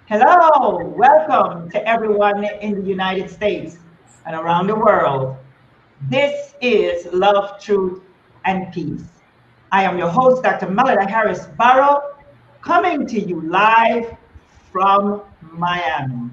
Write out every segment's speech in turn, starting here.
Hello, welcome to everyone in the United States and around the world. This is Love, Truth, and Peace. I am your host, Dr. Melody Harris Barrow, coming to you live from Miami.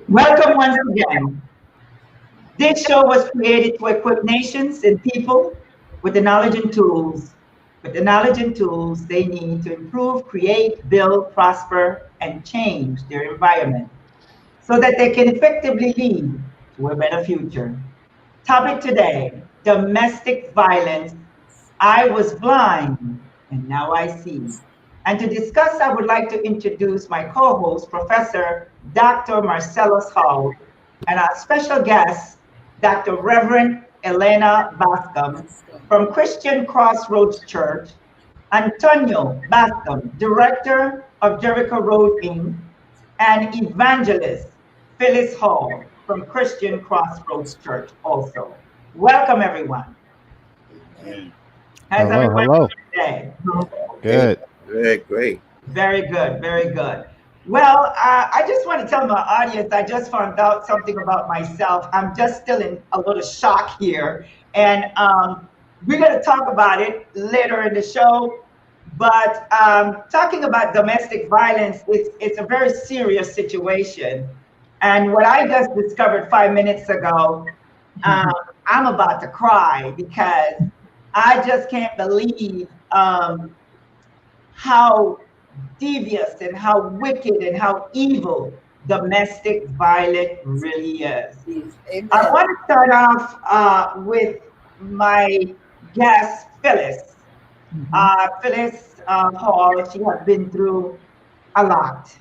Welcome once again. This show was created to equip nations and people with the knowledge and tools, they need to improve, create, build, prosper, and change their environment so that they can effectively lead to a better future. Topic today, domestic violence. I was blind and now I see. And to discuss, I would like to introduce my co-host, Professor Dr. Marcellus Hall, and our special guest, Dr. Reverend Elena Bascom from Christian Crossroads Church, Antonio Bascom, Director of Jericho Road Inc., and Evangelist Phyllis Hall from Christian Crossroads Church also. Welcome, everyone. How's everyone doing today? Good. Great. Very good, very good. Well, I just want to tell my audience, I just found out something about myself. I'm just still in a little shock here. And we're going to talk about it later in the show. But talking about domestic violence, it's a very serious situation. And what I just discovered 5 minutes ago, I'm about to cry because I just can't believe how devious and how wicked and how evil domestic violence really is. Amen. I want to start off with my guest, Phyllis. Phyllis Hall, she has been through a lot.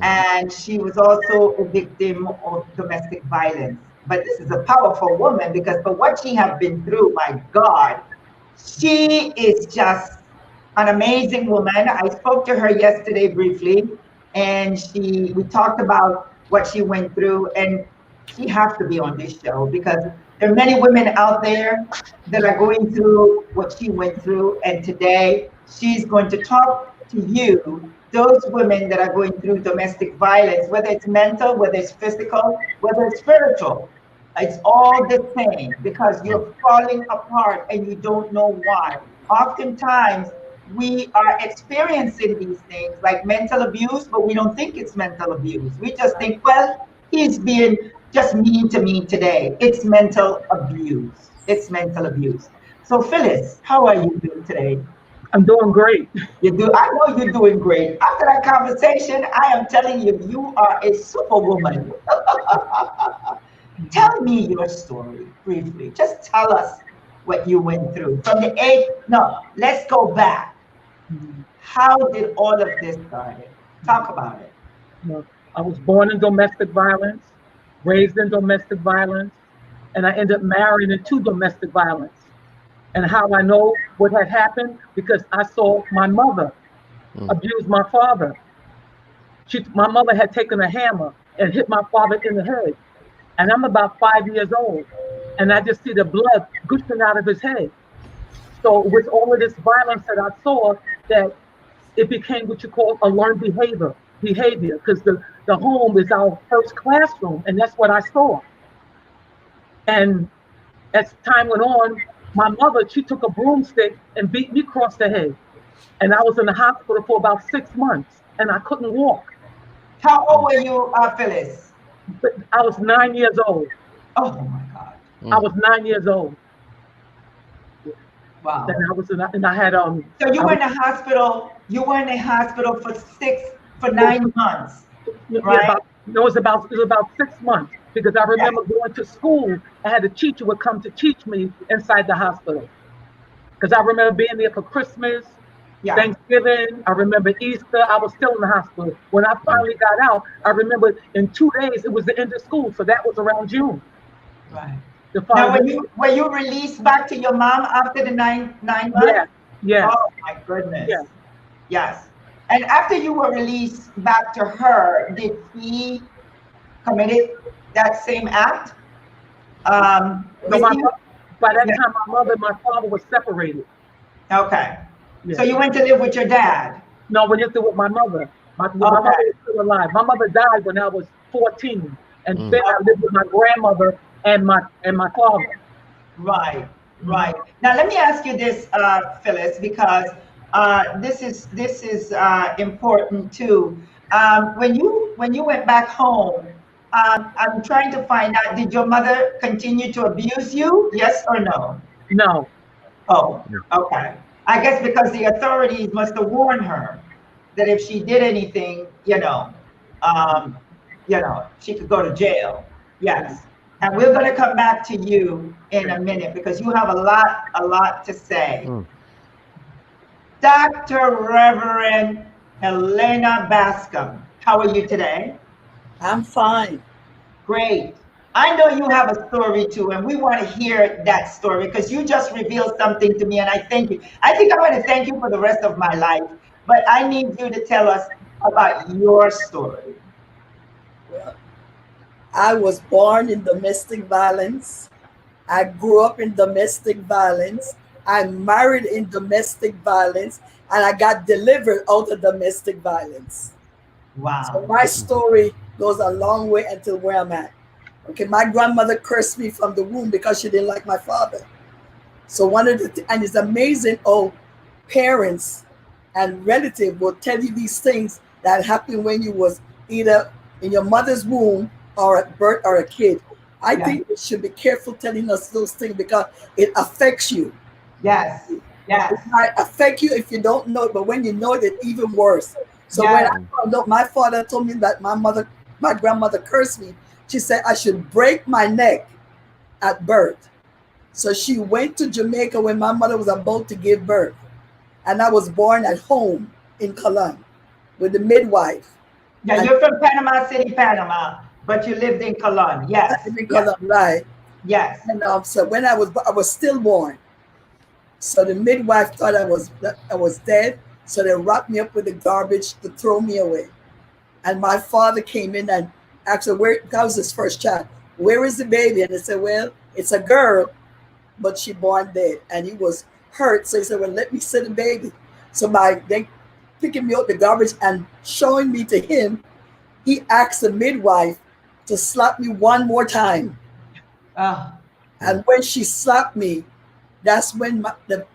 And she was also a victim of domestic violence. But this is a powerful woman because for what she has been through, my God, she is just an amazing woman. I spoke to her yesterday briefly, and we talked about what she went through, and she has to be on this show because there are many women out there that are going through what she went through, and today she's going to talk to you, those women that are going through domestic violence, whether it's mental, whether it's physical, whether it's spiritual. It's all the same because you're falling apart and you don't know why. Oftentimes, we are experiencing these things like mental abuse, but we don't think it's mental abuse. We just think, well, he's being just mean to me today. It's mental abuse. It's mental abuse. So Phyllis, how are you doing today? I'm doing great. I know you're doing great. After that conversation, I am telling you, you are a superwoman. Tell me your story briefly. Just tell us what you went through. From the age, no, let's go back. How did all of this start? Talk about it. I was born in domestic violence, raised in domestic violence, and I ended up marrying into domestic violence. And how I know what had happened, because I saw my mother abuse my father. My mother had taken a hammer and hit my father in the head. And I'm about 5 years old, and I just see the blood gushing out of his head. So with all of this violence that I saw, that it became what you call a learned behavior, because the home is our first classroom, and that's what I saw. And as time went on, my mother, she took a broomstick and beat me across the head. And I was in the hospital for about 6 months, and I couldn't walk. How old were you, Phyllis? But I was 9 years old. Oh my God. I was 9 years old. Wow. And I was in, and I had So you were in the hospital. You were in the hospital for for 9 months, right? It was about 6 months, because I remember going to school. I had a teacher would come to teach me inside the hospital, because I remember being there for Christmas, Thanksgiving. I remember Easter. I was still in the hospital. When I finally got out, I remember in 2 days it was the end of school, so that was around June. Right. Now, were you released back to your mom after the nine months? Yeah. Oh my goodness. Yes. And after you were released back to her, did he committed that same act? By that time, my mother and my father were separated. Okay. Yeah. So you went to live with your dad? No, we lived with my mother. My mother is still alive. My mother died when I was 14, and then I lived with my grandmother and my father. Right. Now let me ask you this, Phyllis, because this is important too. When you went back home, I'm trying to find out, did your mother continue to abuse you? Yes or no? No. Oh, okay. I guess because the authorities must have warned her that if she did anything, she could go to jail. Yes. And we're going to come back to you in a minute because you have a lot to say. Dr. Reverend Helena Bascom, how are you today? I'm fine. Great. I know you have a story too, and we want to hear that story because you just revealed something to me, and I thank you. I think I'm going to thank you for the rest of my life, but I need you to tell us about your story. Well, I was born in domestic violence. I grew up in domestic violence. I married in domestic violence, and I got delivered out of domestic violence. Wow. So my story goes a long way until where I'm at. Okay, my grandmother cursed me from the womb because she didn't like my father. So and it's amazing how parents and relatives will tell you these things that happened when you was either in your mother's womb or at birth or a kid. I think we should be careful telling us those things because it affects you. Yes. It might affect you if you don't know it, but when you know it, it's even worse. So when I found out, my father told me that my grandmother cursed me. She said I should break my neck at birth. So she went to Jamaica when my mother was about to give birth. And I was born at home in Cologne with the midwife. Yeah, you're from Panama City, Panama, but you lived in Cologne. Yes. In Cologne, right. Yes. And so when I was stillborn. So the midwife thought I was dead. So they wrapped me up with the garbage to throw me away. And my father came in and asked her, that was his first child, where is the baby? And they said, well, it's a girl, but she born dead. And he was hurt. So he said, well, let me see the baby. So by then picking me out the garbage and showing me to him, he asked the midwife to slap me one more time. And when she slapped me, that's when the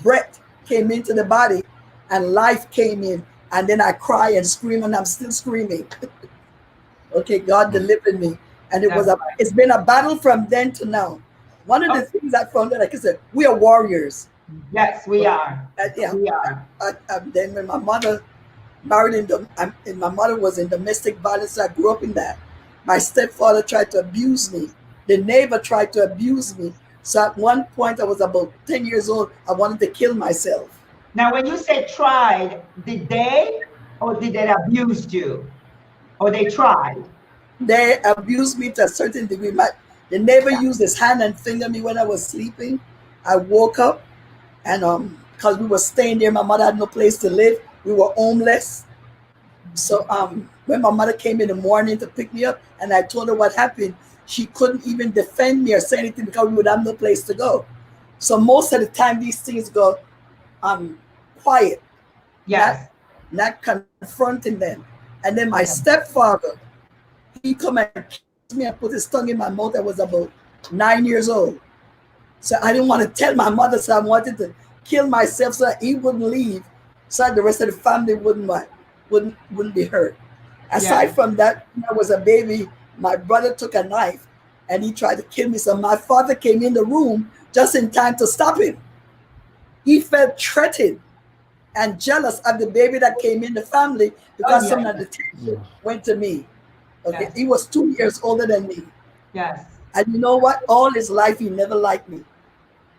breath came into the body and life came in. And then I cry and scream, and I'm still screaming. Okay, God delivered me. And it's been a battle from then to now. One of the things I found out, like I said, we are warriors. Yes, we are. We are. Then when my mother married and my mother was in domestic violence, so I grew up in that. My stepfather tried to abuse me. The neighbor tried to abuse me. So at one point, I was about 10 years old. I wanted to kill myself. Now, when you say tried, did they or did they abuse you? Or they tried? They abused me to a certain degree. The neighbor used his hand and fingered me when I was sleeping. I woke up and because we were staying there, my mother had no place to live. We were homeless. So when my mother came in the morning to pick me up and I told her what happened, she couldn't even defend me or say anything because we would have no place to go. So most of the time these things go quiet. Yes. Not confronting them. And then my stepfather, he come and kissed me and put his tongue in my mouth. I was about 9 years old. So I didn't want to tell my mother, so I wanted to kill myself so that he wouldn't leave, so that the rest of the family wouldn't be hurt. Aside from that, when I was a baby, my brother took a knife and he tried to kill me. So my father came in the room just in time to stop him. He felt threatened. and jealous of the baby that came in the family because some of the Yes. attention went to me. Okay, Yes. he was 2 years older than me. Yes. And you know what? All his life, he never liked me.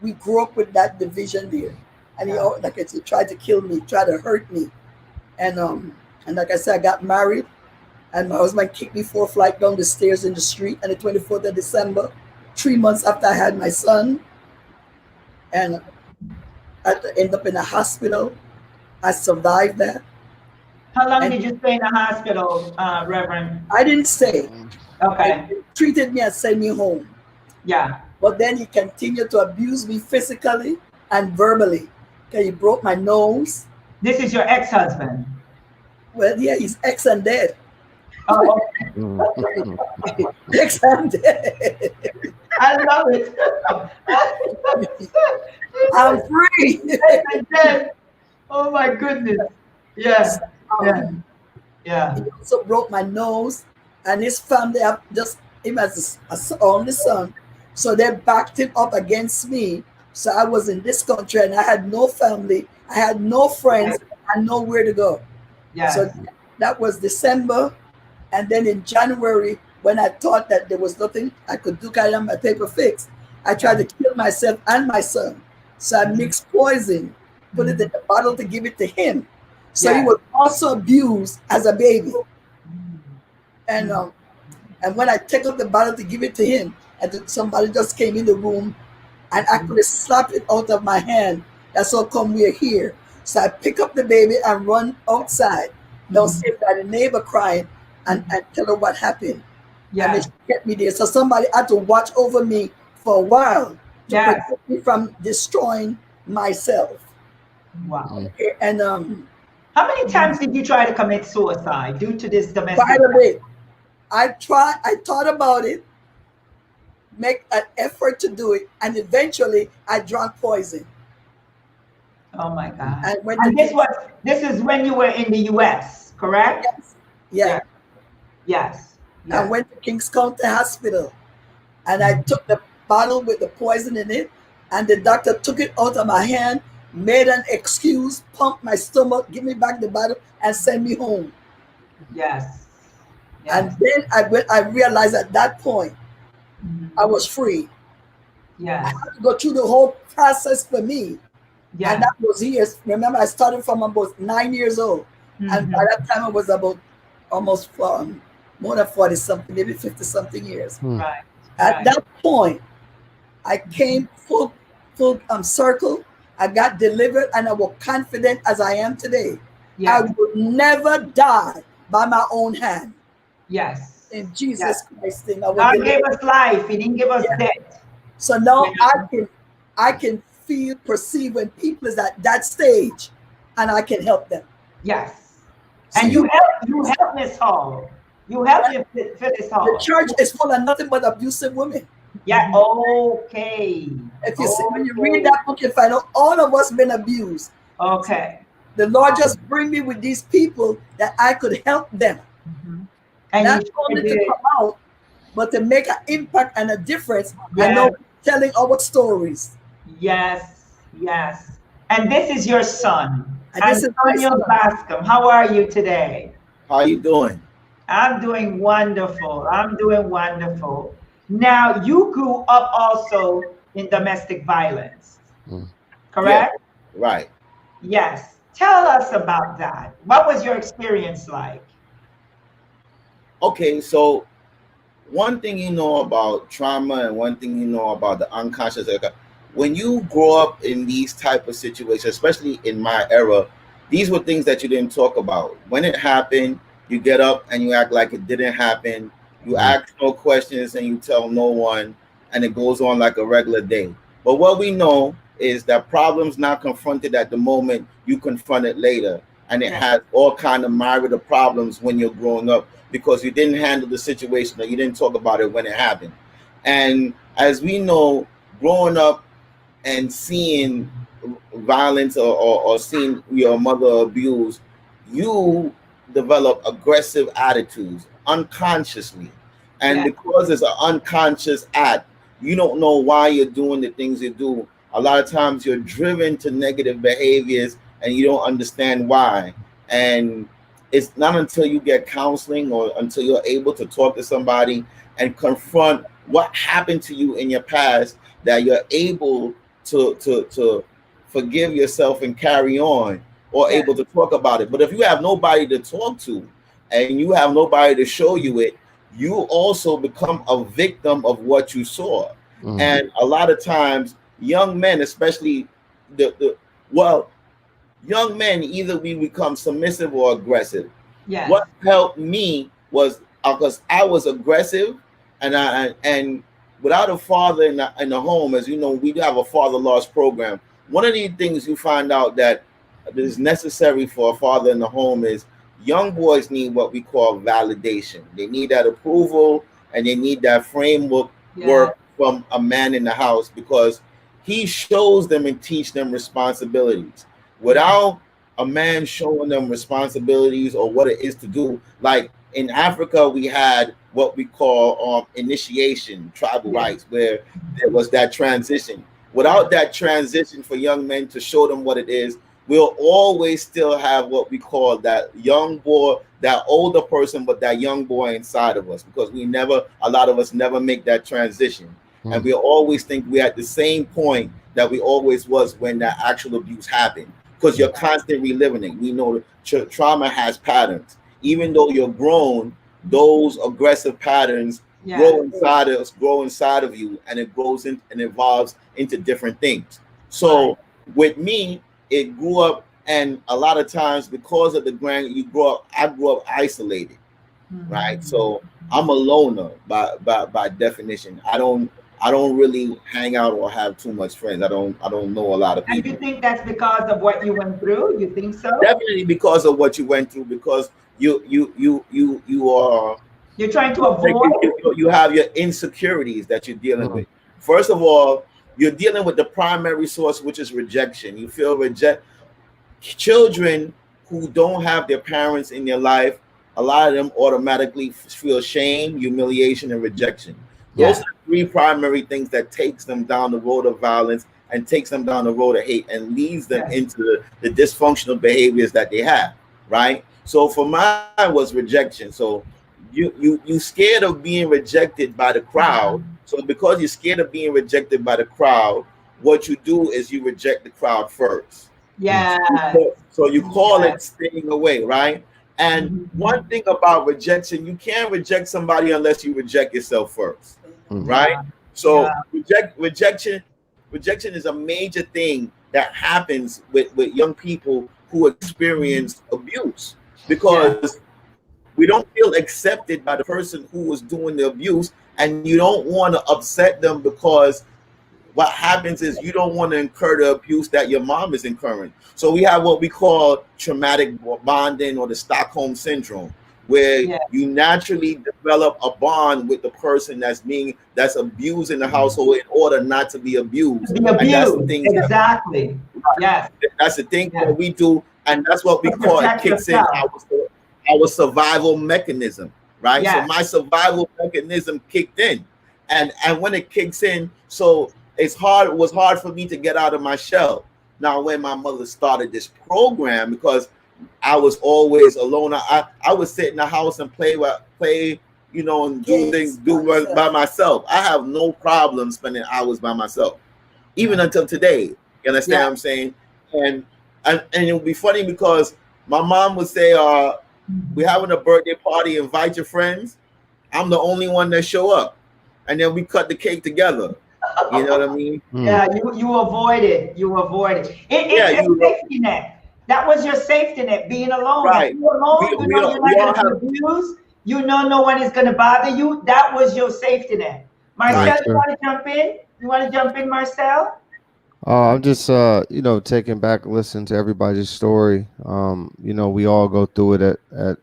We grew up with that division there. And he, Yeah. like I said, tried to kill me, tried to hurt me. And like I said, I got married, and my husband kicked me 4 flights down the stairs in the street on the 24th of December, 3 months after I had my son. And I had to end up in a hospital. I survived that. How long And did you stay in the hospital, Reverend? I didn't stay. Okay. He treated me and sent me home. Yeah. But then he continued to abuse me physically and verbally. Okay, he broke my nose. This is your ex-husband. Well, yeah, he's ex and dead. Oh, Ex and dead. I love it. I'm free. Ex-and-dead. Oh my goodness. Yes. Yeah. Yeah. He also broke my nose, and his family have just him as a only son. So they backed him up against me. So I was in this country and I had no family, I had no friends, and nowhere to go. Yes. So that was December. And then in January, when I thought that there was nothing I could do, because I had my paper fixed, I tried to kill myself and my son. So I mixed poison, put it in a bottle to give it to him. So he was also abused as a baby. And when I took up the bottle to give it to him, and somebody just came in the room and actually slapped it out of my hand. That's how come we're here. So I pick up the baby and run outside. Don't see that the neighbor crying and tell her what happened. Yeah. And then she kept me there. So somebody had to watch over me for a while to protect me from destroying myself. Wow. And how many times did you try to commit suicide due to this domestic? by the way, I thought about it, make an effort to do it, and eventually I drank poison. Oh my God. And this is when you were in the US, correct? Yes. Yeah. Yes. I went to Kings County Hospital, and I took the bottle with the poison in it, and the doctor took it out of my hand, made an excuse, pumped my stomach, give me back the bottle, and sent me home. Yes. And then I realized at that point, I was free. Yes. I had to go through the whole process for me. Yes. And that was years. Remember, I started from about 9 years old. And by that time, I was about almost more than 40 something, maybe 50 something years. Right. At that point, I came full circle. I got delivered, and I was confident as I am today. Yes. I would never die by my own hand. Yes. In Jesus Christ's name, I would God gave us life. He didn't give us death. So now I can feel, perceive when people is at that stage, and I can help them. Yes. And you help Miss Hall. You help Phyllis Hall. The church is full of nothing but abusive women. Yeah. Okay. If you see, when you read that book, you find out all of us been abused. Okay. The Lord just bring me with these people that I could help them. And not only to come out, but to make an impact and a difference. Yes. I know telling our stories. Yes. Yes. And this is your son, And this is my Antonio son. Bascom. How are you today? How you doing? I'm doing wonderful. I'm doing wonderful. Now, you grew up also in domestic violence, correct? Yeah, right. Yes. Tell us about that. What was your experience like? Okay, so one thing you know about trauma and one thing you know about the unconscious, when you grow up in these type of situations, especially in my era, these were things that you didn't talk about. When it happened, you get up and you act like it didn't happen. You ask no questions and you tell no one, and it goes on like a regular day. But what we know is that problems not confronted at the moment, you confront it later. And it has all kind of myriad of problems when you're growing up because you didn't handle the situation or you didn't talk about it when it happened. And as we know, growing up and seeing violence or seeing your mother abused, you develop aggressive attitudes unconsciously. And because it's an unconscious act, you don't know why you're doing the things you do. A lot of times you're driven to negative behaviors and you don't understand why. And it's not until you get counseling or until you're able to talk to somebody and confront what happened to you in your past that you're able to forgive yourself and carry on, or able to talk about it. But if you have nobody to talk to and you have nobody to show you it, you also become a victim of what you saw. And a lot of times young men, especially young men, either we become submissive or aggressive. What helped me was because I was aggressive, and without a father in the home, as you know, we do have a father loss program. One of the things you find out that is necessary for a father in the home is young boys need what we call validation. They need that approval, and they need that framework work from a man in the house, because he shows them and teach them responsibilities. Without a man showing them responsibilities or what it is to do, like in Africa, we had what we call initiation, tribal rights, where there was that transition. Without that transition for young men to show them what it is, we'll always still have what we call that young boy, that older person, but that young boy inside of us, because a lot of us never make that transition. And we always think we're at the same point that we always was when that actual abuse happened, because you're constantly reliving it. We know trauma has patterns. Even though you're grown, those aggressive patterns grow inside of you, and it grows in and evolves into different things. So with me, it grew up, and a lot of times because of I grew up isolated, right? So I'm a loner by definition. I don't really hang out or have too much friends. I don't know a lot of people. And you think that's because of what you went through? You think so? Definitely because of what you went through, because you are, you're trying to avoid, you have your insecurities that you're dealing with. First of all, you're dealing with the primary source, which is rejection. You feel children who don't have their parents in their life, a lot of them automatically feel shame, humiliation, and rejection. Those are the three primary things that takes them down the road of violence and takes them down the road of hate and leads them into the dysfunctional behaviors that they have, right? So for mine was rejection. So you scared of being rejected by the crowd. So because you're scared of being rejected by the crowd, what you do is you reject the crowd first. So you call it staying away, right? And one thing about rejection, you can't reject somebody unless you reject yourself first, right? So rejection is a major thing that happens with young people who experience abuse, because we don't feel accepted by the person who was doing the abuse, and you don't want to upset them, because what happens is you don't want to incur the abuse that your mom is incurring. So we have what we call traumatic bonding, or the Stockholm syndrome, where you naturally develop a bond with the person that's abused in the household in order not to be abused. And that's the thing that's the thing that we do, and that's what we call it kicks in our survival mechanism, right? So my survival mechanism kicked in, and when it kicks in, so it was hard for me to get out of my shell. Now, when my mother started this program, because I was always alone, I would sit in the house and play, and do things by myself. I have no problem spending hours by myself, even until today. You understand what I'm saying? And it would be funny, because my mom would say, we're having a birthday party, invite your friends. I'm the only one that show up, and then we cut the cake together. You know what I mean? Yeah, you avoid it. It's a safety net. That was your safety net, being alone. Right. If you're alone, you're not going to be abused. No one is going to bother you. That was your safety net. Marcel, you want to jump in? You want to jump in, Marcel? I'm just, taking back, listening to everybody's story. We all go through it at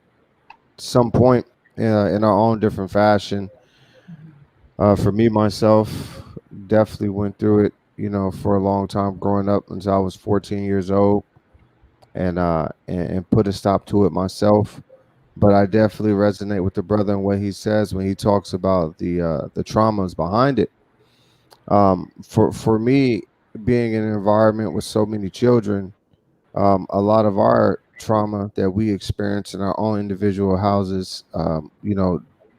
some point in our own different fashion. For me, myself, definitely went through it, for a long time growing up until I was 14 years old, and put a stop to it myself. But I definitely resonate with the brother and what he says when he talks about the traumas behind it. For me, being in an environment with so many children, a lot of our trauma that we experience in our own individual houses,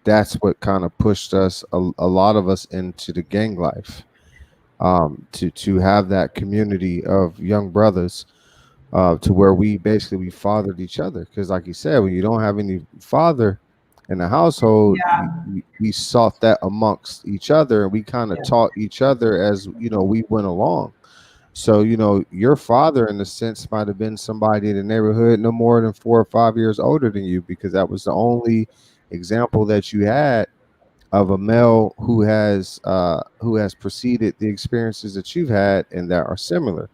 that's what kind of pushed us, a lot of us, into the gang life, to have that community of young brothers, to where we basically we fathered each other. Because, like you said, when you don't have any father in the household, Yeah. we sought that amongst each other, and we kind of Yeah. taught each other as we went along. So, your father, in a sense, might have been somebody in the neighborhood no more than 4 or 5 years older than you, because that was the only example that you had of a male who has preceded the experiences that you've had and that are similar.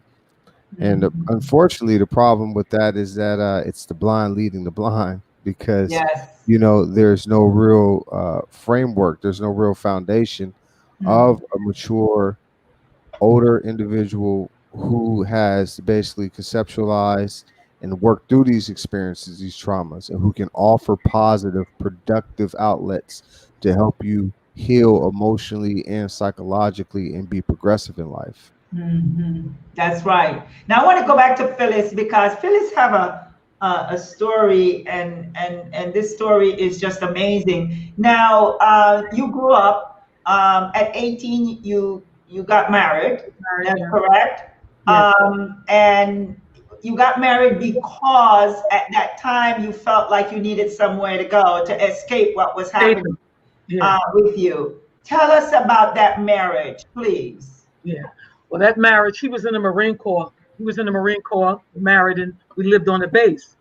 And Mhm. unfortunately, the problem with that is that it's the blind leading the blind, because Yes. there's no real framework, there's no real foundation Mm. of a mature older individual who has basically conceptualized and worked through these experiences, these traumas, and who can offer positive, productive outlets to help you heal emotionally and psychologically and be progressive in life. That's right. Now I want to go back to Phyllis, because Phyllis have a story, and this story is just amazing. Now you grew up at 18. You got married. Married, That's yeah. correct. Yes. And you got married because at that time you felt like you needed somewhere to go to escape what was happening Yeah. with you. Tell us about that marriage, please. Yeah. Well, that marriage, he was in the Marine Corps. He was in the Marine Corps, married, and we lived on the base.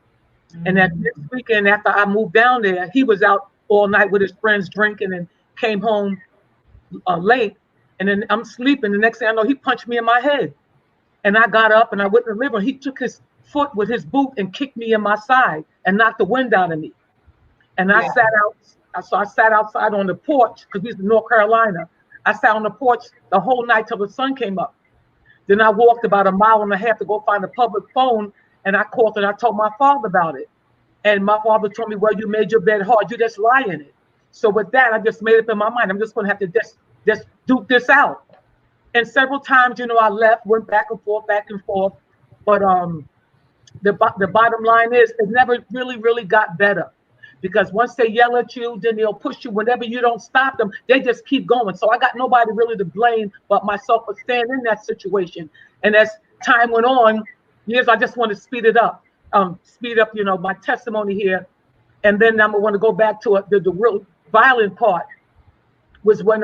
And that Mm. next weekend after I moved down there, he was out all night with his friends drinking and came home late. And then I'm sleeping. The next thing I know, he punched me in my head. And I got up and I went to the living room. He took his foot with his boot and kicked me in my side and knocked the wind out of me. And I Yeah. sat out. So I sat outside on the porch because we was in North Carolina. I sat on the porch the whole night till the sun came up. Then I walked about a mile and a half to go find a public phone, and I called and I told my father about it. And my father told me, "Well, you made your bed hard. You just lie in it." So with that, I just made up in my mind. I'm just going to have to just duke this out. And several times, I left, went back and forth, back and forth. But the bottom line is, it never really got better, because once they yell at you, then they'll push you. Whenever you don't stop them, they just keep going. So I got nobody really to blame but myself for staying in that situation. And as time went on, years, I just want to speed up, my testimony here. And then I'm going to want to go back to the real violent part. Was when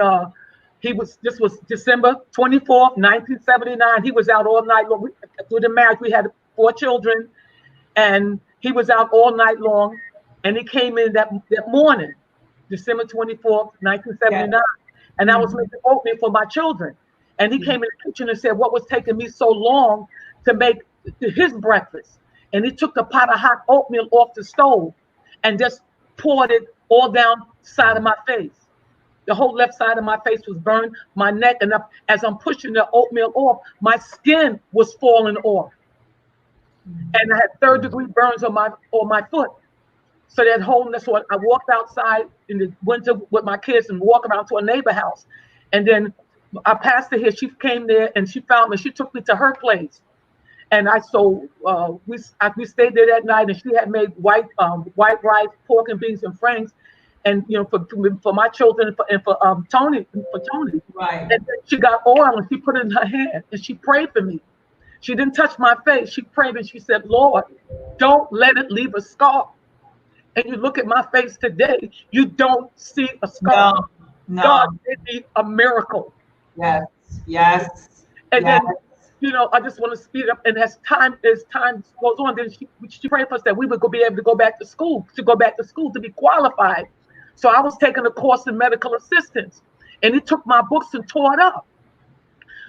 this was December 24th, 1979. He was out all night long. Through the marriage, we had 4 children, and he was out all night long. And he came in that morning, December 24th, Yeah. 1979, and I was Mhm. making oatmeal for my children. And he came in the kitchen and said, "What was taking me so long to make his breakfast?" And he took the pot of hot oatmeal off the stove and just poured it all down the side of my face. The whole left side of my face was burned, my neck, and up as I'm pushing the oatmeal off, my skin was falling off. And I had third-degree burns on my foot. So that's what I walked outside in the winter with my kids and walked around to a neighbor house. And then our pastor here, she came there and she found me. She took me to her place. And we stayed there that night, and she had made white rice, pork and beans and franks, and for my children and for Tony. Right. And then she got oil and she put it in her hand and she prayed for me. She didn't touch my face. She prayed and she said, "Lord, don't let it leave a scar." And you look at my face today, you don't see a scar. No. God No. did me a miracle. Yes. Yes. And Yes. then, I just want to speed up. And as time goes on, then she prayed for us that we would be able to go back to school, to be qualified. So I was taking a course in medical assistance, and he took my books and tore it up.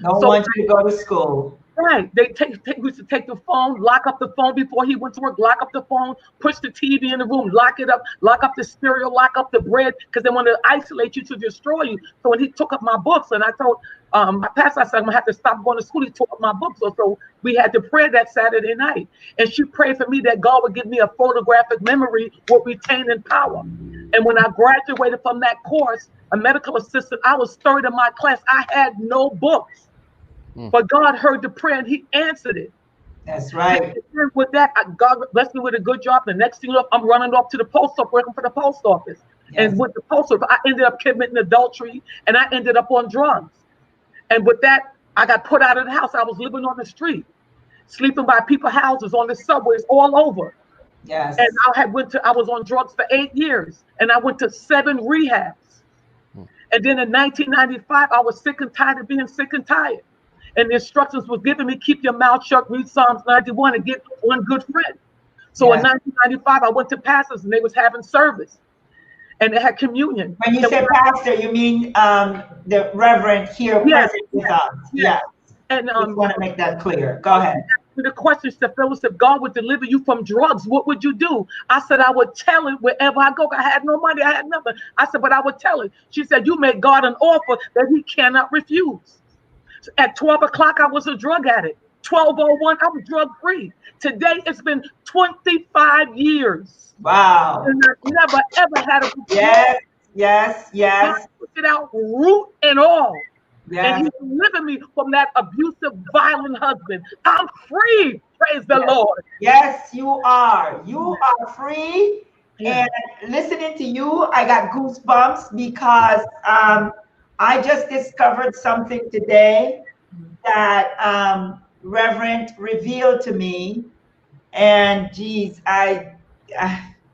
Don't So want you to go to school. right. We used to take the phone, lock up the phone before he went to work, lock up the phone, push the TV in the room, lock it up, lock up the cereal, lock up the bread, because they want to isolate you to destroy you. So when he took up my books, and I told my pastor, I said, "I'm going to have to stop going to school." He took up my books. So we had to pray that Saturday night. And she prayed for me that God would give me a photographic memory with retaining power. And when I graduated from that course, a medical assistant, I was third in my class. I had no books. But God heard the prayer and he answered it. That's right. And with that, God blessed me with a good job. The next thing you know, I'm running off to the post office, working for the post office. Yes. And with the post office, I ended up committing adultery, and I ended up on drugs. And with that, I got put out of the house. I was living on the street, sleeping by people's houses, on the subways, all over. Yes. And I was on drugs for 8 years, and I went to 7 rehabs. And then in 1995, I was sick and tired of being sick and tired. And the instructions was given me, keep your mouth shut, read Psalms 91, and get one good friend. So in 1995, I went to pastors, and they was having service, and they had communion. When you say pastor, you mean the Reverend here present with us. Yes. And I want to make that clear. Go ahead. The question, Phyllis, if God would deliver you from drugs, what would you do? I said, I would tell it wherever I go. I had no money. I had nothing. I said, but I would tell it. She said, you make God an offer that he cannot refuse. So at 12 o'clock, I was a drug addict. 12:01, I was drug free. Today, it's been 25 years. Wow. And I've never, ever had a Yes. God took it out, root and all. Yes. And he's delivering me from that abusive, violent husband. I'm free. Praise the Lord. Yes, you are. You are free. And listening to you, I got goosebumps because I just discovered something today that Reverend revealed to me. And geez, I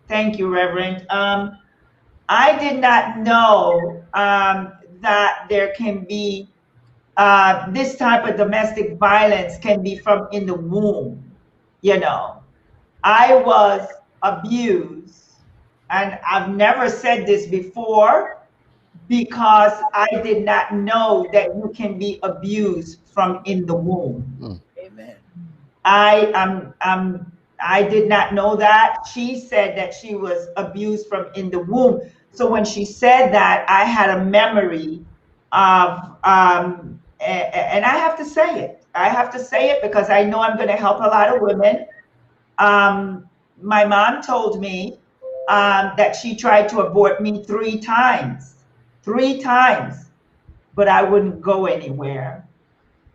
thank you, Reverend. I did not know that there can be this type of domestic violence can be from in the womb. You know, I was abused, and I've never said this before because I did not know that you can be abused from in the womb. Amen. I did not know that. She said that she was abused from in the womb. So when she said that, I had a memory of, and I have to say it. I have to say it because I know I'm going to help a lot of women. My mom told me that she tried to abort me 3 times, but I wouldn't go anywhere.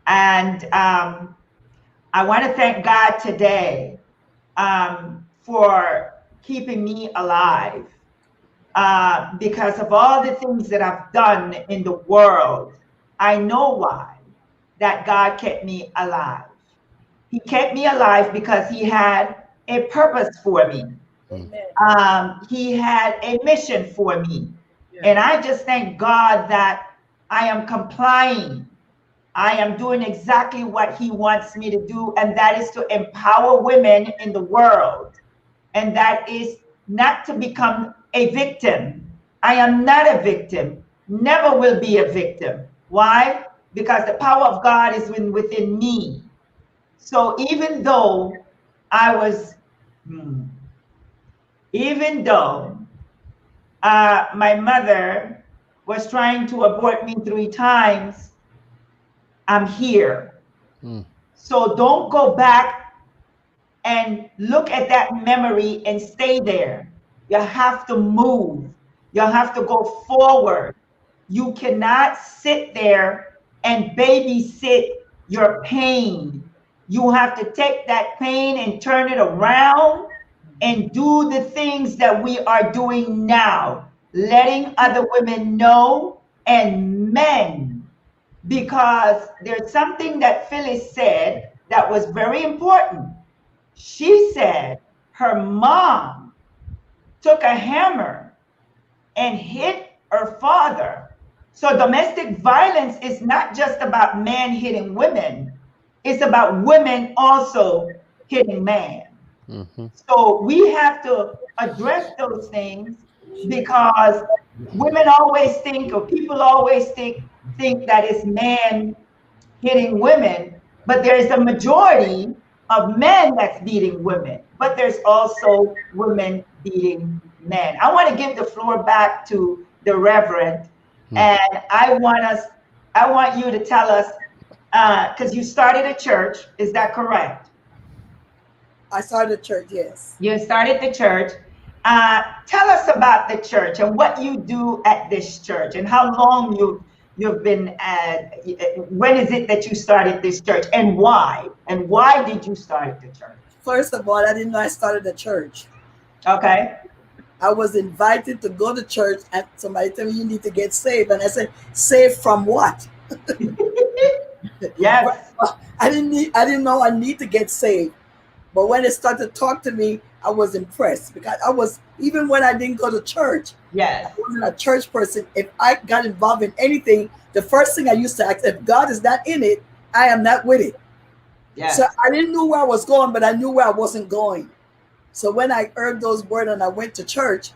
And I want to thank God today for keeping me alive because of all the things that I've done in the world. I know why that God kept me alive. He kept me alive because he had a purpose for me. He had a mission for me. And I just thank God that I am complying. I am doing exactly what he wants me to do, and that is to empower women in the world. And that is not to become a victim. I am not a victim, never will be a victim. Why? Because the power of God is within me. So even though my mother was trying to abort me 3 times, I'm here. So don't go back and look at that memory and stay there. You have to move. You have to go forward. You cannot sit there and babysit your pain. You have to take that pain and turn it around and do the things that we are doing now, letting other women know and men, because there's something that Phyllis said that was very important. She said her mom took a hammer and hit her father. So domestic violence is not just about men hitting women. It's about women also hitting men. So we have to address those things because women always think, or people always think that it's men hitting women, but there's a majority of men that's beating women, but there's also women beating men. I want to give the floor back to the Reverend, and I want you to tell us, because you started a church, is that correct? I started a church, yes. You started the church. Tell us about the church and what you do at this church and how long you've been at, when is it that you started this church, and why? And why did you start the church? First of all, I didn't know I started a church. Okay. I was invited to go to church, and somebody told me you need to get saved, and I said, saved from what? Yes. I didn't know I need to get saved. But when they started to talk to me, I was impressed, because even when I didn't go to church, Yes. I wasn't a church person. If I got involved in anything, the first thing I used to ask, if God is not in it, I am not with it. Yes. So I didn't know where I was going, but I knew where I wasn't going. So when I heard those words and I went to church,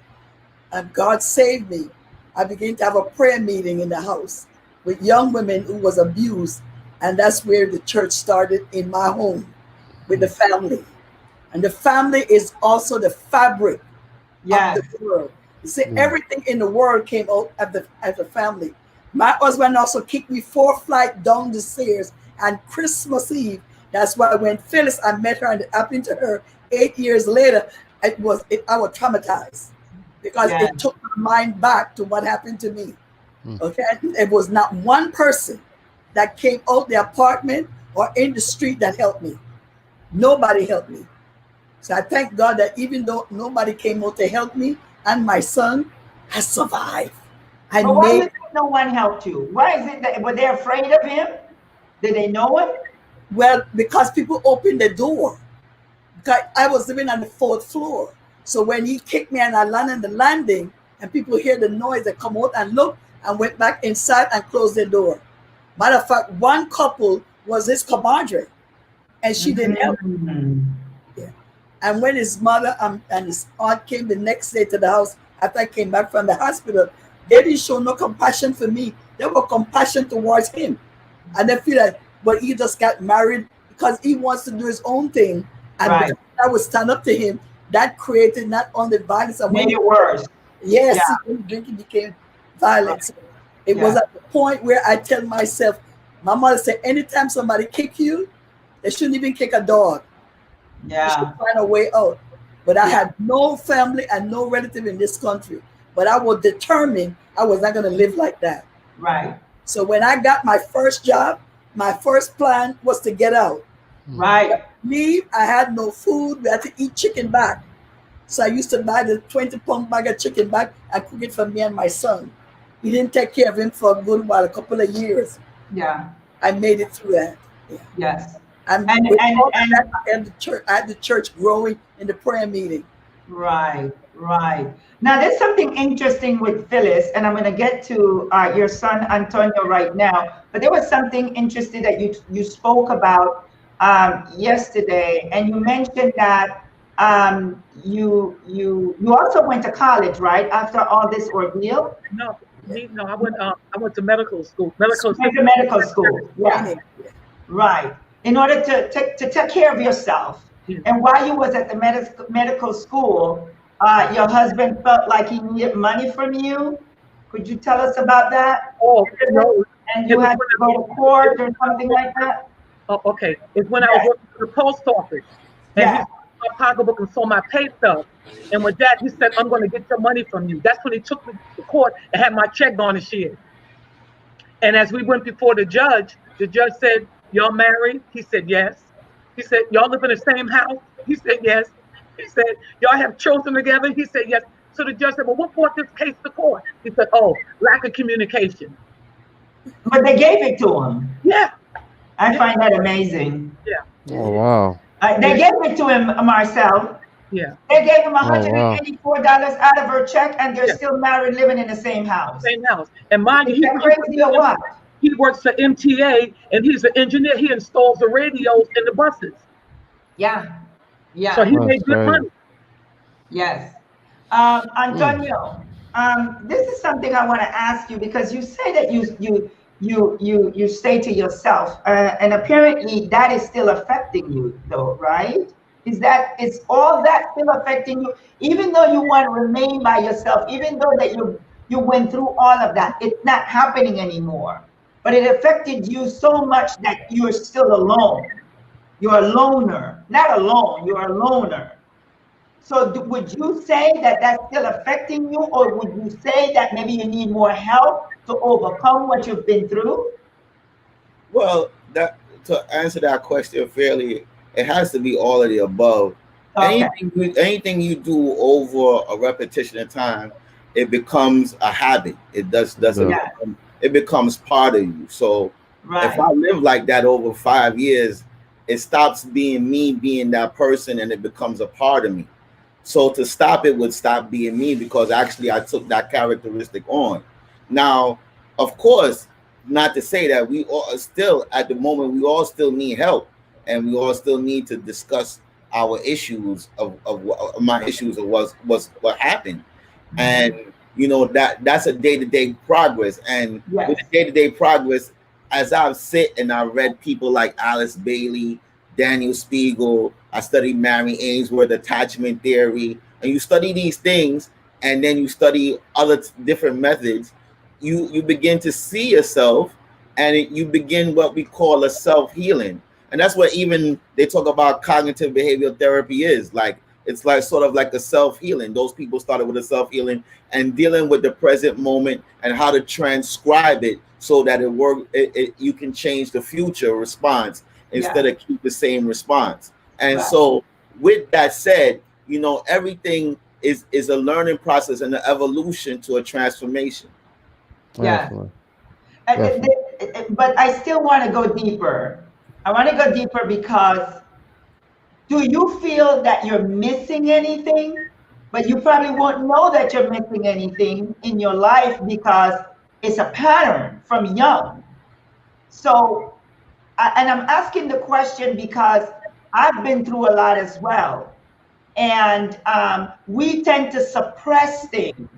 and God saved me, I began to have a prayer meeting in the house with young women who was abused. And that's where the church started, in my home with the family. And the family is also the fabric Yes. of the world. You see, everything in the world came out of the family. My husband also kicked me 4 flights down the stairs, and Christmas Eve, that's why when Phyllis, I met her and it happened to her 8 years later, I was traumatized, because Yes. it took my mind back to what happened to me. Okay, it was not one person that came out the apartment or in the street that helped me. Nobody helped me. So I thank God that even though nobody came out to help me, and my son has survived. But why do you think no one helped you? Why is it that, were they afraid of him? Did they know him? Well, because people opened the door. Because I was living on the 4th floor. So when he kicked me and I landed on the landing, and people hear the noise, they come out and look, and went back inside and closed the door. Matter of fact, one couple was his compadre, and she didn't help him. Yeah. And when his mother and his aunt came the next day to the house, after I came back from the hospital, they didn't show no compassion for me. They were compassion towards him. And they feel like, but he just got married because he wants to do his own thing. And Right. I would stand up to him. That created not only violence. And Made it worse. yes, Yeah. when drinking became violence. It Yeah. was at the point where I tell myself, my mother said, anytime somebody kick you, they shouldn't even kick a dog. You should Yeah. find a way out. But I Yeah. had no family and no relative in this country. But I was determined I was not going to live like that. Right. So when I got my first job, my first plan was to get out. Right. Leave, I had no food. We had to eat chicken back. So I used to buy the 20-pound bag of chicken back and cook it for me and my son. He didn't take care of him for a good while, a couple of years. Yeah. I made it through that. Yeah. Yes. And And- with and- all and- that, I had the church growing in the prayer meeting. Right. Right. Now, there's something interesting with Phyllis, and I'm going to get to your son Antonio right now. But there was something interesting that you spoke about yesterday, and you mentioned that you also went to college, right? After all this ordeal. No, I went to medical school. Medical Went to medical school. Yeah. Right. In order to take care of yourself. And while you was at the medical school, your husband felt like he needed money from you. Could you tell us about that? Oh, no. And you had to go to court or something like that? Oh, okay. It's when I was working for the post office. And he Yeah. saw my pocketbook and saw my pay stub. And with that, he said, I'm going to get your money from you. That's when he took me to court and had my check garnished. And as we went before the judge said, y'all married? He said, yes. He said, y'all live in the same house? He said, yes. He said, y'all have children together? He said, yes. So the judge said, well, what brought this case to court? He said, oh, lack of communication. But they gave it to him. Yeah. I find that amazing. Yeah. Oh wow. They gave it to him, Marcel. Yeah. They gave him wow. $184 out of her check, and they're still married, living in the same house. Same house. And mind you, Is that crazy or what? he works for MTA, and he's an engineer. He installs the radios in the buses. Yeah. Yeah. So he That's made good great. money. Yes. Antonio, this is something I want to ask you, because you say that you stay to yourself, and apparently that is still affecting you, though, right? Is all that still affecting you, even though you want to remain by yourself, even though that you went through all of that, it's not happening anymore, but it affected you so much that you're still alone. You're a loner, not alone, you're a loner. So would you say that that's still affecting you, or would you say that maybe you need more help to overcome what you've been through? Well, that to answer that question fairly, it has to be all of the above. Okay. Anything you do over a repetition of time, it becomes a habit. It doesn't Yeah. it becomes part of you. So if I Right. live like that over 5 years, it stops being me being that person and it becomes a part of me. So to stop it would stop being me because actually I took that characteristic on. Now, of course, not to say that we all still at the moment we all still need help and we all still need to discuss our issues of my issues of what happened. And you know that's a day-to-day progress. And with Yes. the day-to-day progress, as I've sit and I read people like Alice Bailey, Daniel Spiegel, I studied Mary Ainsworth attachment theory, and you study these things and then you study other different methods, you begin to see yourself and you begin what we call a self-healing. And that's what even they talk about cognitive behavioral therapy is like. It's like sort of like a self-healing. Those people started with a self-healing and dealing with the present moment and how to transcribe it so that it work. You can change the future response instead of keep the same response. And so, with that said, you know everything is a learning process and an evolution to a transformation. Yeah. Definitely. But I still want to go deeper. I want to go deeper because do you feel that you're missing anything? But you probably won't know that you're missing anything in your life because it's a pattern from young. So, and I'm asking the question because I've been through a lot as well. And we tend to suppress things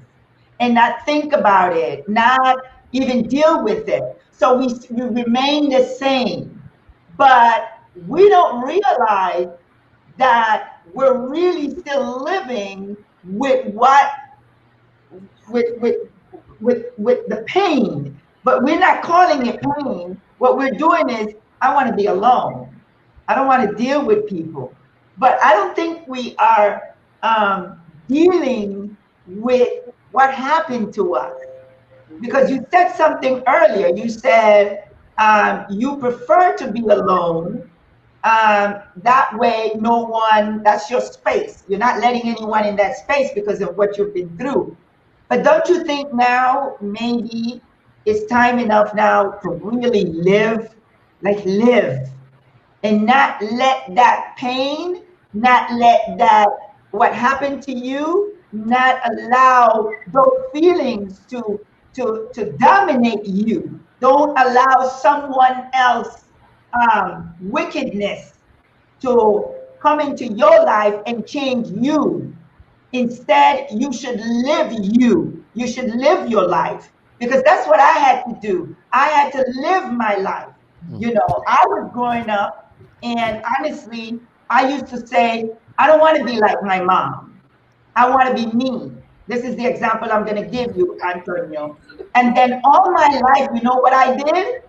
and not think about it, not even deal with it. So we remain the same. But we don't realize that we're really still living with what with the pain, but we're not calling it pain. What we're doing is I want to be alone. I don't want to deal with people. But I don't think we are dealing with what happened to us. Because you said something earlier. You said you prefer to be alone. That way, no one, that's your space. You're not letting anyone in that space because of what you've been through. But don't you think now maybe it's time enough now to really live, like live, and not let that pain, not let that what happened to you, not allow those feelings to dominate you. Don't allow someone else wickedness to come into your life and change you. Instead, you should live you. You should live your life because that's what I had to do. I had to live my life. You know, I was growing up, and honestly, I used to say, I don't want to be like my mom. I want to be me. This is the example I'm going to give you, Antonio. And then all my life, you know what I did?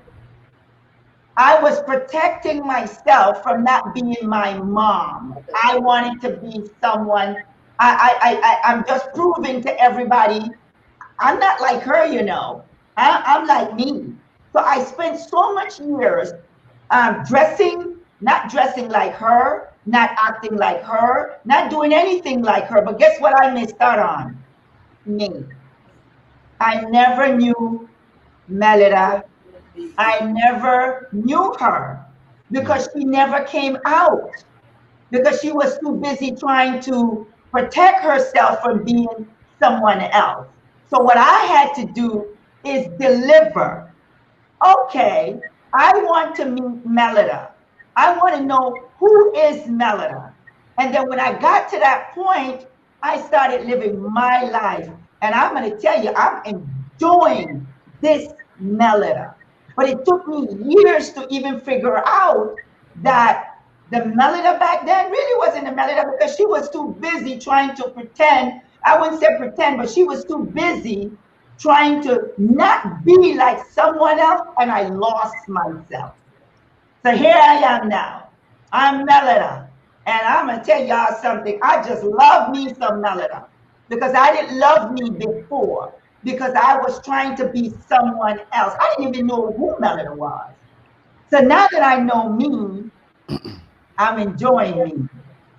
I was protecting myself from not being my mom. I wanted to be someone. I'm just proving to everybody I'm not like her, you know. I'm like me. So I spent so much years dressing, not dressing like her, not acting like her, not doing anything like her. But guess what I missed out on? Me. I never knew Melida. I never knew her because she never came out because she was too busy trying to protect herself from being someone else. So what I had to do is deliver. Okay, I want to meet Melida. I want to know who is Melida. And then when I got to that point, I started living my life. And I'm going to tell you, I'm enjoying this Melida. But it took me years to even figure out that the Melida back then really wasn't a Melida because she was too busy trying to pretend. I wouldn't say pretend, but she was too busy trying to not be like someone else, and I lost myself. So here I am now. I'm Melida. And I'm going to tell y'all something. I just love me some Melida because I didn't love me before. because I was trying to be someone else. I didn't even know who Melanie was. So now that I know me, I'm enjoying me.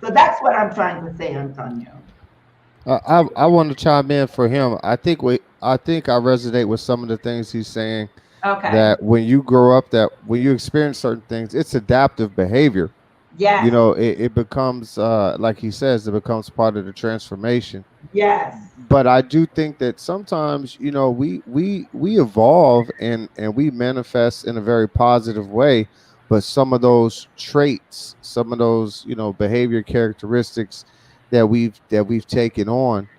So that's what I'm trying to say, Antonio. I want to chime in for him. I think I resonate with some of the things he's saying. Okay. That when you grow up, that when you experience certain things, it's adaptive behavior. Yes. You know, it becomes like he says, it becomes part of the transformation. Yes. But I do think that sometimes, you know, we evolve and we manifest in a very positive way. But some of those traits, some of those, you know, behavior characteristics that we've taken on,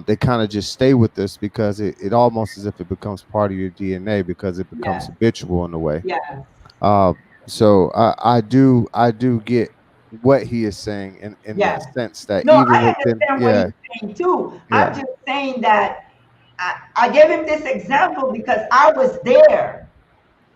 they kind of just stay with us because it almost as if it becomes part of your DNA because it becomes Yes. habitual in a way. Yes. So I do get what he is saying in that Yes. sense that No, even I within, understand what he's saying too. Yeah. I'm just saying that I gave him this example because I was there.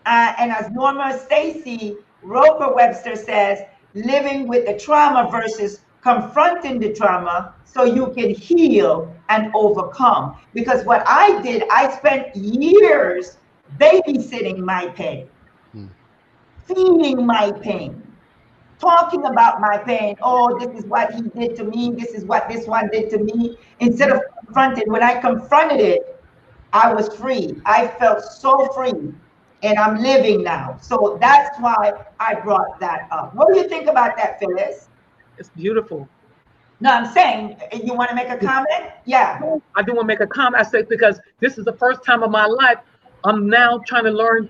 And as Norma Stacy Roper Webster says, living with the trauma versus confronting the trauma so you can heal and overcome. Because what I did, I spent years babysitting my pain, feeding my pain, talking about my pain. Oh, this is what he did to me. This is what this one did to me. Instead of confronting, when I confronted it, I was free. I felt so free. And I'm living now. So that's why I brought that up. What do you think about that, Phyllis? It's beautiful. No, I'm saying, you want to make a comment? Yeah. I do want to make a comment. I say because this is the first time of my life I'm now trying to learn,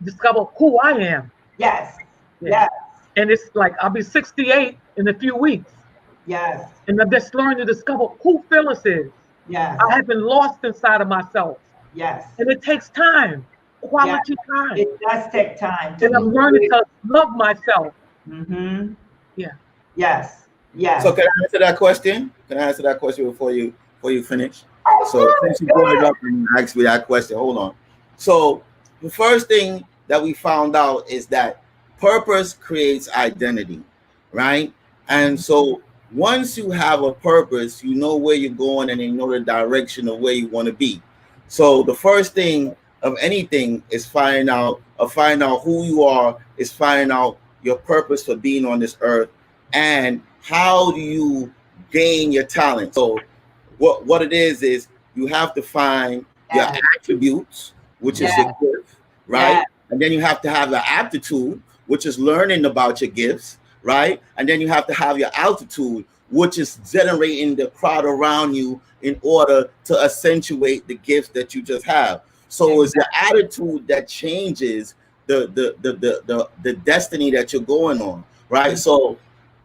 discover who I am. Yes. Yeah. Yes. And it's like I'll be 68 in a few weeks. Yes. And I'm just learning to discover who Phyllis is. Yes. I have been lost inside of myself. Yes. And it takes time, quality time. It does take time. And I'm learning to love myself. Mm-hmm. Yeah. Yes. Yes. So can I answer that question? Can I answer that question before you finish? Oh, So since you brought it up and asked me that question, hold on. So the first thing that we found out is that purpose creates identity, right? And so once you have a purpose, you know where you're going and you know the direction of where you want to be. So the first thing of anything is finding out who you are, is finding out your purpose for being on this earth, and how do you gain your talent. So what it is you have to find your attributes, which is your gift, right? And then you have to have your aptitude, which is learning about your gifts, right? And then you have to have your altitude, which is generating the crowd around you in order to accentuate the gifts that you just have. So it's the attitude that changes the destiny that you're going on, right? So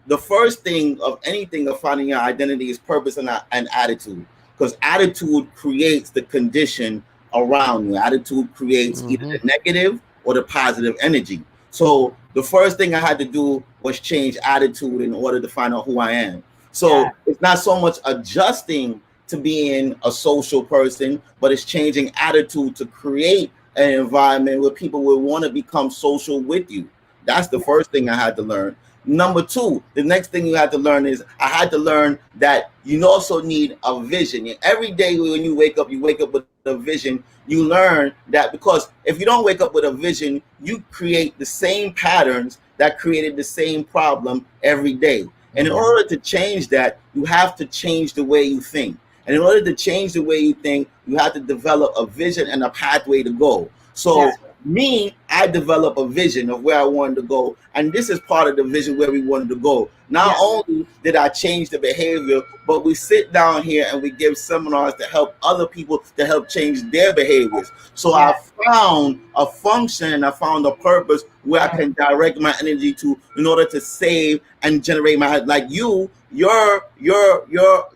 the first thing of anything of finding your identity is purpose and attitude, because attitude creates the condition around you. Attitude creates either the negative or the positive energy. So the first thing I had to do was change attitude in order to find out who I am. So it's not so much adjusting to being a social person, but it's changing attitude to create an environment where people will want to become social with you. That's the first thing I had to learn. Number two, the next thing you had to learn is I had to learn that you also need a vision. Every day when you wake up with a vision. You learn that because if you don't wake up with a vision, you create the same patterns that created the same problem every day. And in order to change that, you have to change the way you think. And in order to change the way you think, you have to develop a vision and a pathway to go. So me, I developed a vision of where I wanted to go. And this is part of the vision where we wanted to go. Not only did I change the behavior, but we sit down here and we give seminars to help other people to help change their behaviors. So I found a function and I found a purpose where I can direct my energy to in order to save and generate my, like your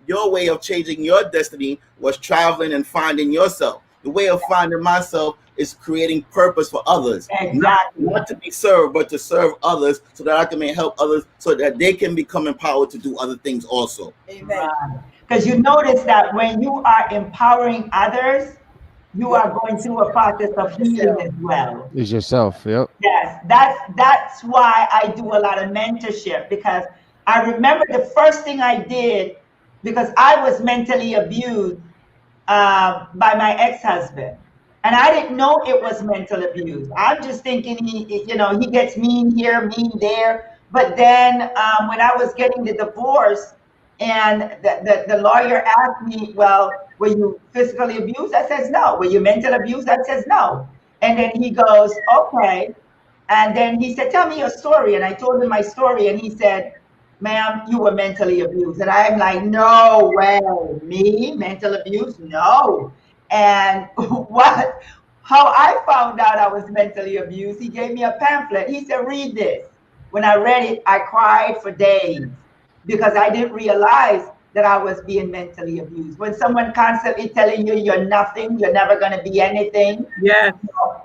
way of changing your destiny was traveling and finding yourself. The way of finding myself is creating purpose for others. Exactly. Not to be served, but to serve others so that I can help others so that they can become empowered to do other things also. Amen. Because you notice that when you are empowering others, you are going through a process of healing as well. It's yourself, yep. Yes, that's why I do a lot of mentorship, because I remember the first thing I did, because I was mentally abused. by my ex-husband. And I didn't know it was mental abuse. I'm just thinking he gets mean here, mean there. But then when I was getting the divorce and the lawyer asked me, well, were you physically abused? I says no. Were you mental abused? I says no. And then he goes, okay. And then he said, tell me your story. And I told him my story. And he said, ma'am, you were mentally abused. And I'm like, no way. Me? Mental abuse? No. And how I found out I was mentally abused, he gave me a pamphlet. He said, read this. When I read it, I cried for days because I didn't realize that I was being mentally abused. When someone constantly telling you you're nothing, you're never going to be anything, Yes.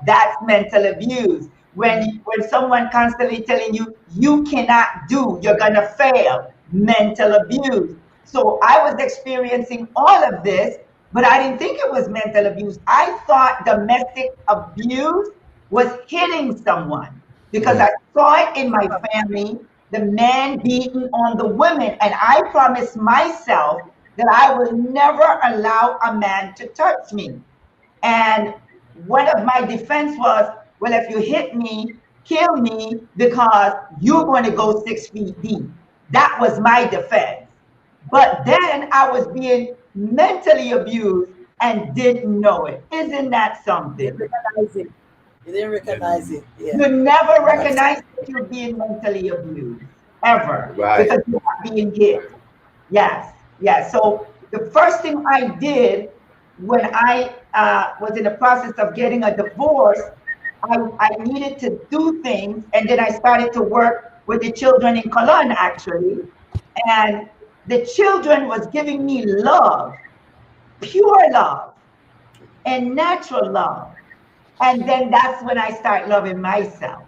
That's mental abuse. When someone constantly telling you you cannot do, you're going to fail, mental abuse. So I was experiencing all of this, but I didn't think it was mental abuse. I thought domestic abuse was hitting someone because I saw it in my family, the man beating on the women. And I promised myself that I will never allow a man to touch me. And one of my defense was, well, if you hit me, kill me because you're going to go 6 feet deep. That was my defense. But then I was being mentally abused and didn't know it. Isn't that something? You didn't recognize it. Yeah. You never recognize that you're being mentally abused, ever. Right. Because you're not being hit. Yes. Yes. So the first thing I did when I was in the process of getting a divorce, I needed to do things. And then I started to work with the children in Cologne, actually. And the children was giving me love, pure love, and natural love. And then that's when I start loving myself.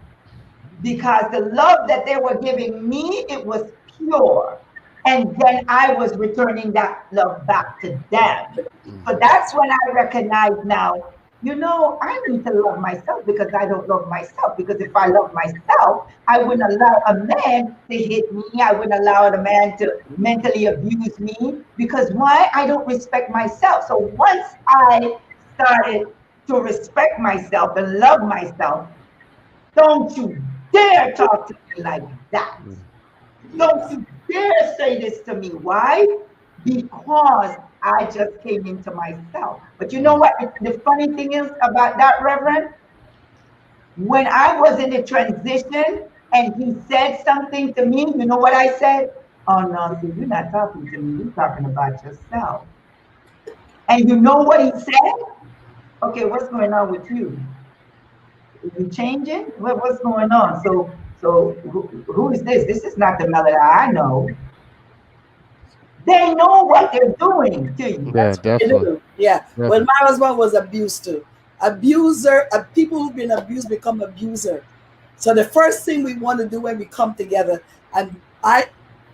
Because the love that they were giving me, it was pure. And then I was returning that love back to them. So that's when I recognize now, I need to love myself because I don't love myself. Because if I love myself, I wouldn't allow a man to hit me. I wouldn't allow a man to mentally abuse me. Because why? I don't respect myself. So once I started to respect myself and love myself, don't you dare talk to me like that. Don't you dare say this to me. Why? Because I just came into myself. But you know what the funny thing is about that, Reverend? When I was in the transition and he said something to me, you know what I said? Oh no, see, you're not talking to me, you're talking about yourself. And you know what he said? Okay, what's going on with you? Are you changing? What's going on? So who is this? This is not the Melody I know. They know what they're doing to you. Yeah, definitely. Yeah. Definitely. Well, my husband was abused too. Abuser, people who've been abused become abuser. So the first thing we want to do when we come together, and I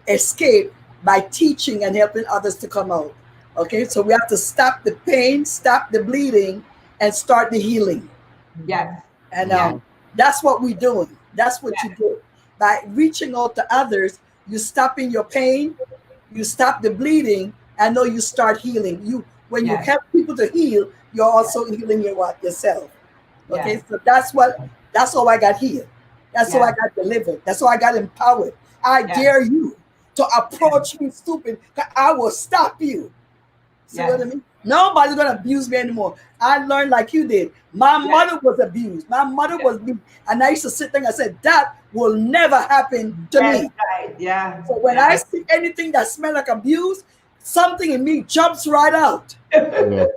escape by teaching and helping others to come out. Okay, so we have to stop the pain, stop the bleeding, and start the healing. Yes. And that's what we're doing. That's what you do. By reaching out to others, you stop in your pain, you stop the bleeding, and then you start healing. When you help people to heal, you're also healing yourself. Okay, so that's how I got healed. That's how I got delivered. That's how I got empowered. I dare you to approach me stupid, because I will stop you. See what I mean? Nobody's gonna abuse me anymore. I learned like you did. My mother was abused. My mother was beat. And I used to sit there and I said, that will never happen to me. Right. Yeah. So when I see anything that smells like abuse, something in me jumps right out. And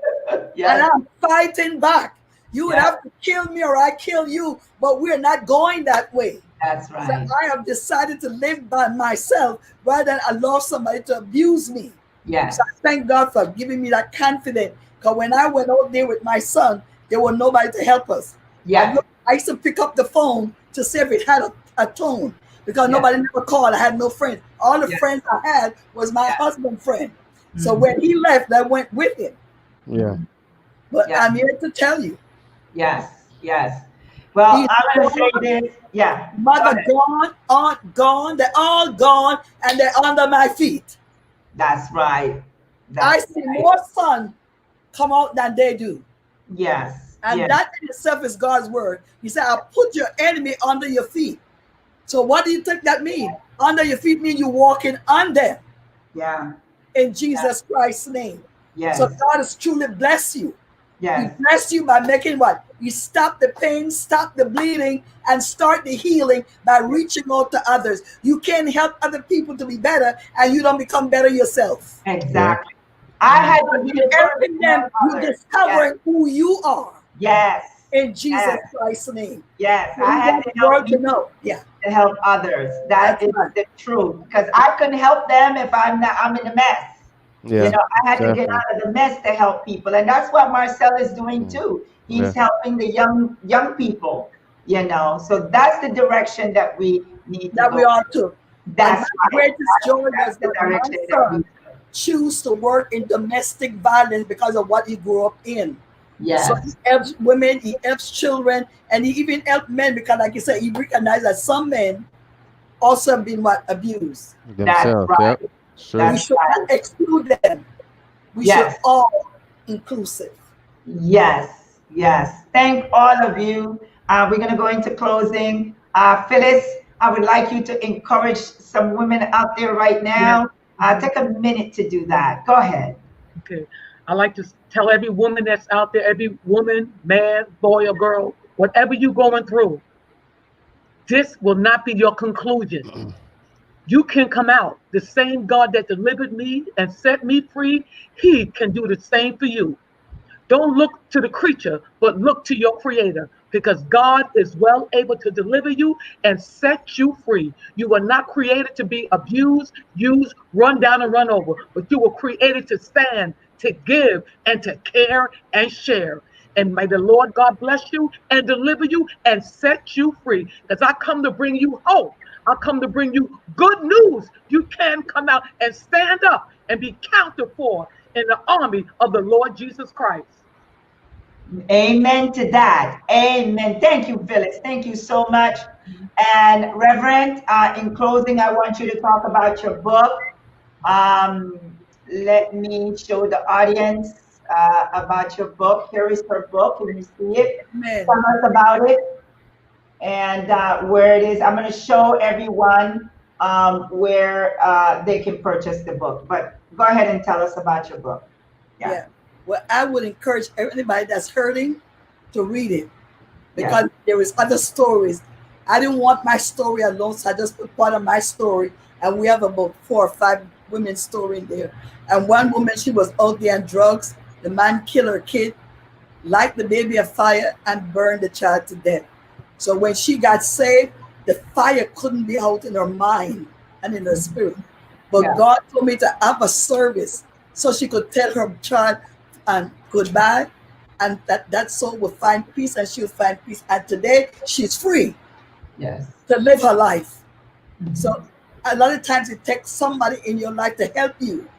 I'm fighting back. You would have to kill me or I kill you, but we're not going that way. That's right. So I have decided to live by myself rather than allow somebody to abuse me. Yes. So I thank God for giving me that confidence. Because when I went out there with my son, there was nobody to help us. Yeah. I used to pick up the phone to see if it had a tone. Because nobody never called. I had no friends. All the friends I had was my husband's friend. So when he left, I went with him. Yeah. But I'm here to tell you. Yes. Yes. Well, I'm going to say this. Yeah. Mother gone, aunt gone. They're all gone and they're under my feet. That's right. I see more son come out than they do. Yes. And yes. that in itself is God's word. He said, I'll put your enemy under your feet. So what do you think that means? Under your feet means you're walking on them. Yeah. In Jesus Christ's name. Yes. So God has truly blessed you. Yes. He blessed you by making what? You stop the pain, stop the bleeding, and start the healing by reaching out to others. You can't help other people to be better, and you don't become better yourself. Exactly. I had to be helping them. You discovering who you are. Yes. In Jesus Christ's name. Yes. So I had to help to know. Yeah. To help others. That's right. The truth. Because I couldn't help them if I'm in a mess. Yeah. You know, I had to get out of the mess to help people. And that's what Marcel is doing too. He's helping the young people, you know. So that's the direction that we need to we are too. That's my greatest joy was that my son choose to work in domestic violence because of what he grew up in. Yes. So he helps women, he helps children, and he even helps men because, like you said, he recognized that some men also have been abused. Themselves. That's right. Yep. Sure. We should not exclude them. We should all inclusive. Yes. Yes. Thank all of you. We're going to go into closing. Phyllis, I would like you to encourage some women out there right now. Take a minute to do that. Go ahead. Okay. I like to tell every woman that's out there, every woman, man, boy, or girl, whatever you're going through, this will not be your conclusion. You can come out. The same God that delivered me and set me free, he can do the same for you. Don't look to the creature, but look to your creator, because God is well able to deliver you and set you free. You were not created to be abused, used, run down and run over, but you were created to stand, to give, and to care and share. And may the Lord God bless you and deliver you and set you free. Because I come to bring you hope. I come to bring you good news. You can come out and stand up and be counted for in the army of the Lord Jesus Christ. Amen to that. Amen. Thank you, Phyllis. Thank you so much. And Reverend, in closing, I want you to talk about your book. Let me show the audience about your book. Here is her book. Let me see it. Amen. Tell us about it and where it is. I'm going to show everyone where they can purchase the book. But go ahead and tell us about your book. Yeah. Well, I would encourage everybody that's hurting to read it because there is other stories. I didn't want my story alone, so I just put part of my story, and we have about 4 or 5 women's story in there. And one woman, she was out there on drugs. The man killed her kid, light the baby on fire, and burned the child to death. So when she got saved, the fire couldn't be out in her mind and in her spirit. But God told me to have a service so she could tell her child and goodbye, and that soul will find peace, and she'll find peace. And today she's free to live her life. So a lot of times it takes somebody in your life to help you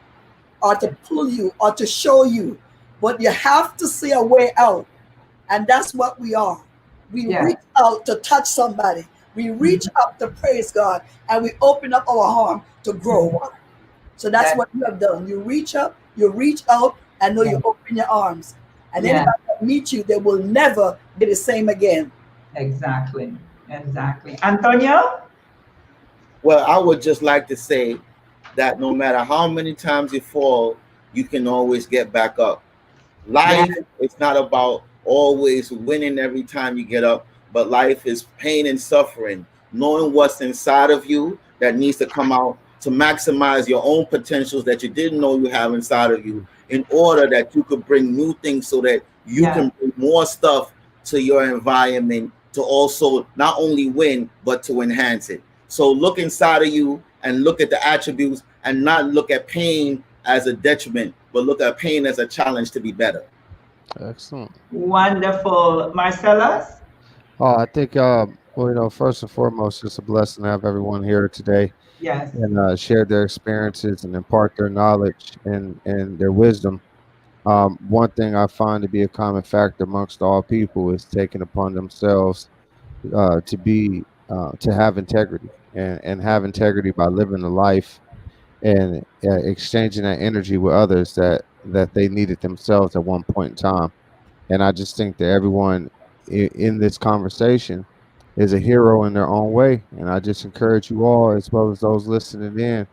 or to pull you or to show you, but you have to see a way out. And that's what we are. We reach out to touch somebody. We reach up to praise God, and we open up our arm to grow. So that's what you have done. You reach up, you reach out, and know you open your arms. And anybody that meets you, they will never be the same again. Exactly. Exactly. Antonio? Well, I would just like to say that no matter how many times you fall, you can always get back up. Life is not about always winning every time you get up, but life is pain and suffering, knowing what's inside of you that needs to come out to maximize your own potentials that you didn't know you have inside of you, in order that you could bring new things so that you can bring more stuff to your environment to also not only win, but to enhance it. So look inside of you and look at the attributes and not look at pain as a detriment, but look at pain as a challenge to be better. Excellent. Wonderful. Marcellus? Oh, I think, well, you know, first and foremost, it's a blessing to have everyone here today. Yes. And share their experiences and impart their knowledge and their wisdom. One thing I find to be a common factor amongst all people is taking upon themselves to have integrity and have integrity by living a life and exchanging that energy with others that they needed themselves at one point in time. And I just think that everyone in this conversation is a hero in their own way. And I just encourage you all, as well as those listening in,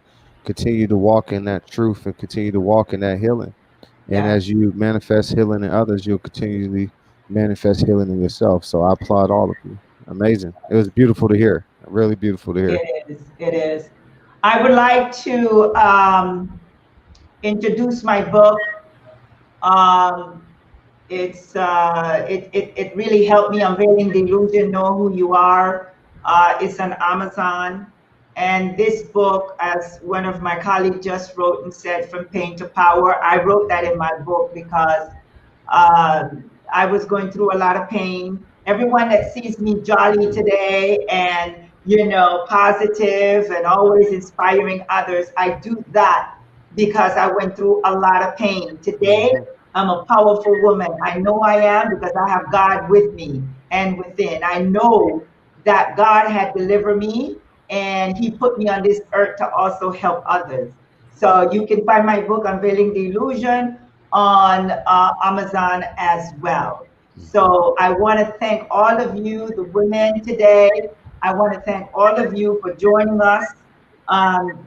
continue to walk in that truth and continue to walk in that healing. And Yeah. as you manifest healing in others, you'll continually manifest healing in yourself. So I applaud all of you. Amazing. It was beautiful to hear. Really beautiful to hear. It is. It is. I would like to introduce my book. Um, it really helped me. Unveiling the Illusion, Know Who You Are. It's on Amazon. And this book, as one of my colleagues just wrote and said, From Pain to Power, I wrote that in my book because I was going through a lot of pain. Everyone that sees me jolly today and, you know, positive and always inspiring others, I do that because I went through a lot of pain. Today, I'm a powerful woman. I know I am because I have God with me and within. I know that God had delivered me and he put me on this earth to also help others. So you can find my book, Unveiling the Illusion, on Amazon as well. So I want to thank all of you, the women today. I want to thank all of you for joining us.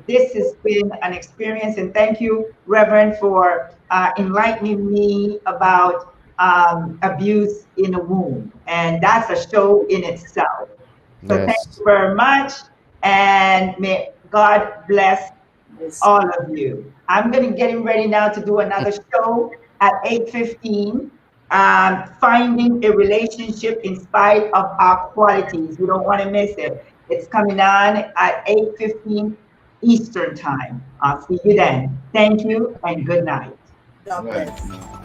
This has been an experience, and thank you, Reverend, for enlightening me about abuse in the womb. And that's a show in itself. So thank Yes. you very much, and may God bless all of you. I'm going to getting ready now to do another show at 8:15. Finding a relationship in spite of our qualities. You don't want to miss it. It's coming on at 8:15 Eastern time. I'll see you then. Thank you and good night. God Right. bless.